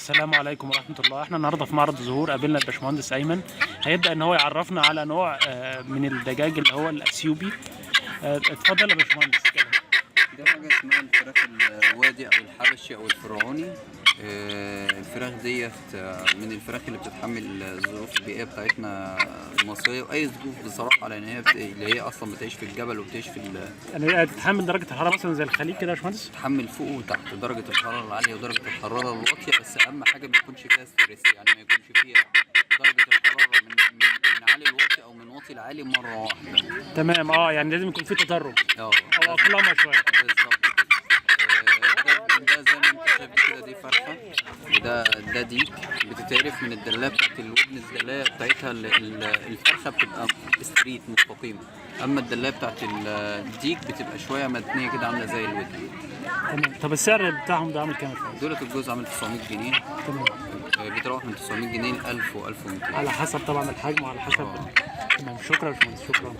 السلام عليكم ورحمة الله. احنا النهارده في معرض الزهور، قابلنا الباشمهندس أيمن. هيبدأ إن هو يعرفنا على نوع من الدجاج اللي هو الأثيوبي. اتفضل يا باشمهندس كده. دي حاجة اسمها الفراخ الوادي أو الحبشي أو الفرعوني. الفراخ ديت من الفراخ اللي بتتحمل الظروف البيئية بتاعتنا المصرية وأي ظروف بصراحة، لأن هي اللي هي أصلا بتعيش في الجبل وبتعيش في يعني تتحمل درجة الحرارة مثلا زي الخليج كده يا باشمهندس؟ تتحمل فوق وتحت درجة الحرارة العالية ودرجة الحرارة الواطية، بس أهم حاجة ما يكونش فيها ستريس، يعني ما يكونش فيها درجة الحرارة من عالي الواطي أو من واطي لعالي مرة واحدة. تمام. يعني لازم يكون في تدرج أو أقلمة شوية. بالظبط. ده زي ما انت شايف كده، دي فرخه وده ديك بتتعرف من الدلايه بتاعت الودن. الدلايه بتاعتها الفرخه بتبقى ستريت مستقيمه، اما الدلايه بتاعت الديك بتبقى شويه متنيه كده عامله زي الودن. تمام. طب السعر بتاعهم ده عامل كام يا فندم؟ دولت الجوز عامل 900 جنيه. تمام. بتروح من 900 جنيه ل 1000 و1200 على حسب طبعا الحجم وعلى حسب. تمام. شكرا يا باشمهندس، شكرا.